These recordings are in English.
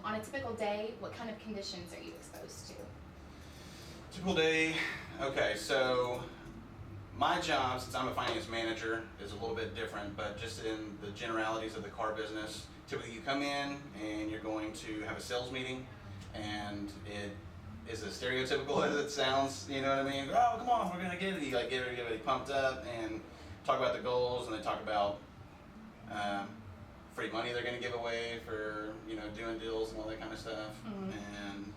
On a typical day, what kind of conditions are you exposed to? Typical day, okay, so my job, since I'm a finance manager, is a little bit different, but just in the generalities of the car business, typically you come in and you're going to have a sales meeting, and it is as stereotypical as it sounds, you know what I mean? Oh, come on, we're gonna get it. You like get everybody pumped up and talk about the goals, and they talk about free money they're gonna give away for, you know, doing deals and all that kind of stuff, and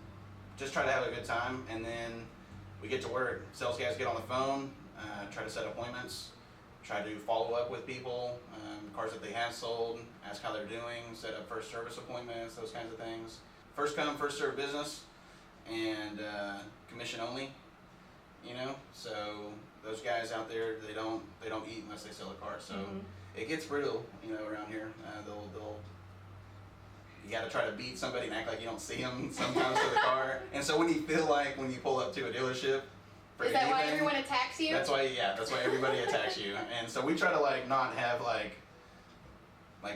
just try to have a good time. And then we get to work. Sales guys get on the phone, try to set appointments, try to follow up with people, cars that they have sold, ask how they're doing, set up first service appointments, those kinds of things. First come, first served business, and commission only, you know. So those guys out there, they don't eat unless they sell a car. So it gets brutal, you know, around here. They'll you got to try to beat somebody and act like you don't see them sometimes for the car. And so when you feel like when you pull up to a dealership, for Is that why everyone attacks you? That's why, yeah, that's why everybody attacks you. And so we try to like not have like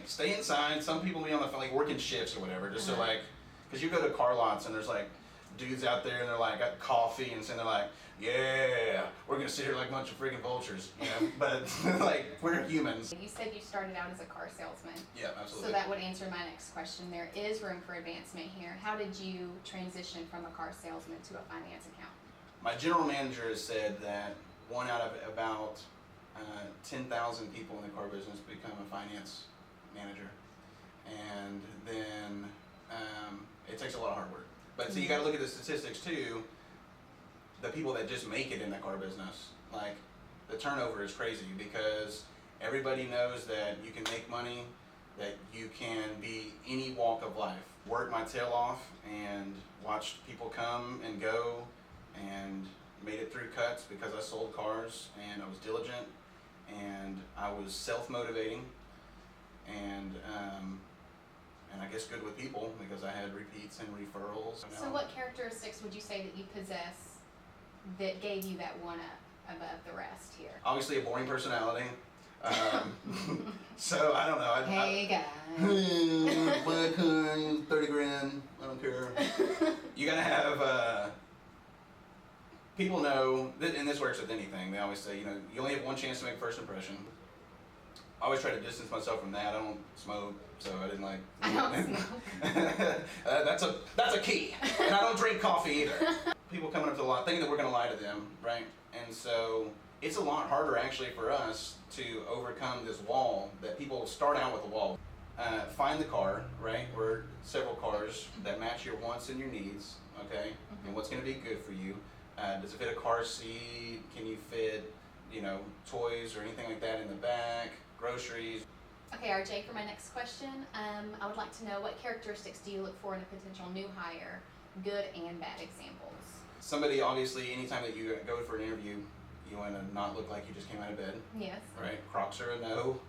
stay inside. Some people be on the phone, like working shifts or whatever, just so like, because you go to car lots and there's like dudes out there and they're like got coffee and so they're like, yeah, we're gonna sit here like a bunch of freaking vultures, you know. But like we're humans. You said you started out as a car salesman. Yeah, absolutely. So that would answer my next question. There is room for advancement here. How did you transition from a car salesman to a finance accountant? My general manager has said that one out of about 10,000 people in the car business become a finance manager, and then it takes a lot of hard work. But so you got to look at the statistics too. The people that just make it in the car business, like the turnover is crazy because everybody knows that you can make money, that you can be any walk of life. Worked my tail off and watched people come and go and made it through cuts because I sold cars and I was diligent and I was self-motivating and I guess good with people because I had repeats and referrals. So what characteristics would you say that you possess that gave you that one up above the rest here? Obviously a boring personality. So I don't know. Hey guys. My car, 30 grand, I don't care. You gotta have, people know, and this works with anything, they always say, you know, you only have one chance to make a first impression. I always try to distance myself from that. I don't smoke, so I didn't like. I don't smoke. That's a key. And I don't drink coffee either. People coming up to the lot thinking that we're going to lie to them, right? And so it's a lot harder actually for us to overcome this wall that people start out with a wall. Find the car, right? Or several cars that match your wants and your needs, okay? And what's going to be good for you. Does it fit a car seat? Can you fit, you know, toys or anything like that in the back? Groceries. Okay, RJ, for my next question, I would like to know what characteristics do you look for in a potential new hire, good and bad examples? Somebody, obviously, anytime that you go for an interview, you want to not look like you just came out of bed. Yes. Right? Crocs are a no.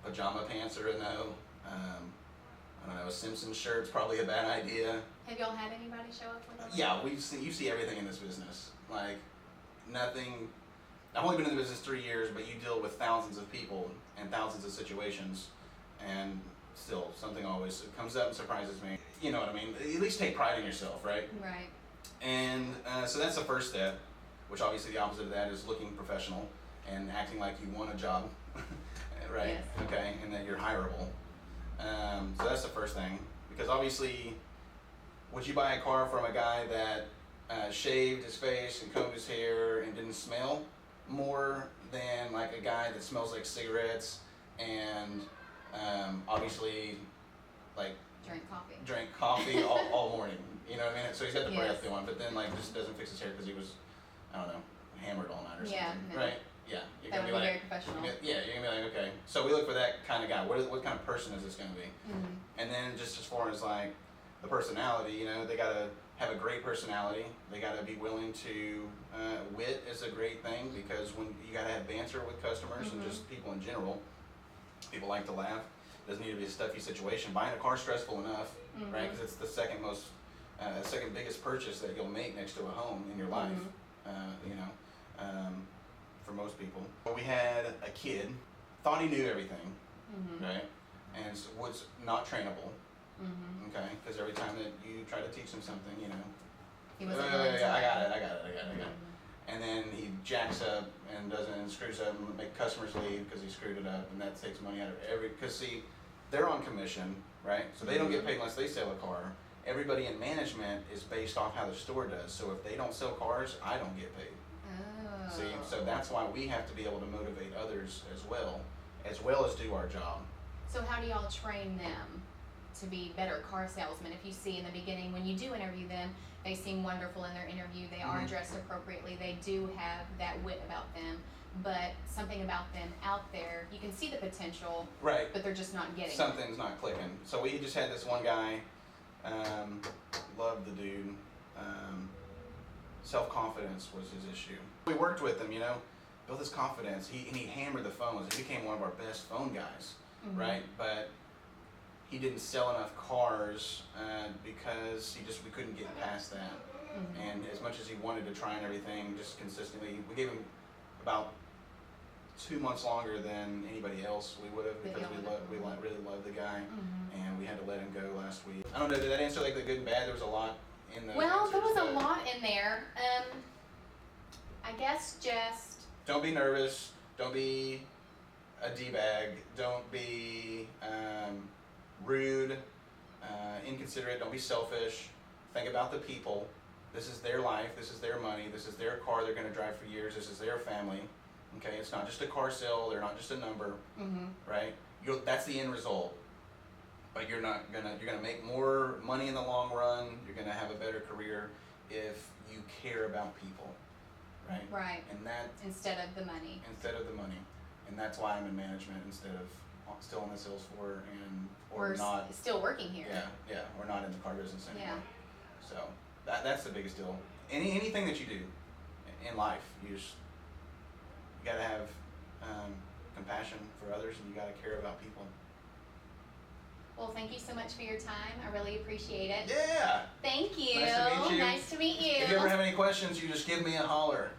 Pajama pants are a no. I don't know, a Simpsons shirt's probably a bad idea. Have y'all had anybody show up with that? Yeah, you see everything in this business. Like, nothing. I've only been in the business 3 years, but you deal with thousands of people and thousands of situations, and still, something always comes up and surprises me. You know what I mean? At least take pride in yourself, right? Right. And so that's the first step, which obviously the opposite of that is looking professional and acting like you want a job, right? Yes. Okay, and that you're hireable. So that's the first thing, because obviously, would you buy a car from a guy that shaved his face and combed his hair and didn't smell more than like a guy that smells like cigarettes and obviously like drank coffee all morning, you know what I mean? So he's got the breath going, but then like just doesn't fix his hair because he was, I don't know, hammered all night or something. Yeah, no. Right? Yeah. You're That gonna would be be like, very professional. yeah, you're gonna be like, okay. So we look for that kind of guy. What kind of person is this gonna be? And then just as far as like the personality, you know, they gotta have a great personality. They gotta be willing to, wit is a great thing because when you gotta have banter with customers and just people in general. People like to laugh. It doesn't need to be a stuffy situation. Buying a car is stressful enough, right? Because it's the second biggest purchase that you'll make next to a home in your life, you know, for most people. But we had a kid, thought he knew everything, right? And was not trainable. Mm-hmm. Okay, because every time that you try to teach him something, you know, He wasn't willing to. I got it. Mhm. And then he jacks up and screws up and make customers leave because he screwed it up, and that takes money out of because see, they're on commission, right? So they don't get paid unless they sell a car. Everybody in management is based off how the store does. So if they don't sell cars, I don't get paid. Oh. See, so that's why we have to be able to motivate others as well as do our job. So how do y'all train them to be better car salesmen? If you see in the beginning when you do interview them, they seem wonderful in their interview, they are dressed appropriately, they do have that wit about them, but something about them out there, you can see the potential, Right. but they're just not getting it. Something's not clicking. So we just had this one guy, loved the dude, self-confidence was his issue. We worked with him, you know, built his confidence. He hammered the phones. He became one of our best phone guys, right? But he didn't sell enough cars because we couldn't get past that. And as much as he wanted to try and everything, just consistently, we gave him about 2 months longer than anybody else we would have because we really loved the guy, and we had to let him go last week. I don't know, did that answer like the good and bad? There was a lot in the Well, there was answers, a lot in there. I guess just don't be nervous. Don't be a D-bag. Don't be rude, inconsiderate. Don't be selfish. Think about the people. This is their life. This is their money. This is their car they're going to drive for years. This is their family. Okay, it's not just a car sale. They're not just a number, right? That's the end result. But you're gonna make more money in the long run. You're gonna have a better career if you care about people, right? right And that instead of the money. and that's why I'm in management instead of still on the sales floor or We're not. still working here. Yeah, we're not in the car business anymore. Yeah. So that's the biggest deal. Anything that you do in life, you gotta have compassion for others, and you gotta care about people. Well, thank you so much for your time. I really appreciate it. Yeah. Thank you. Nice to meet you. Nice to meet you. If you ever have any questions, you just give me a holler.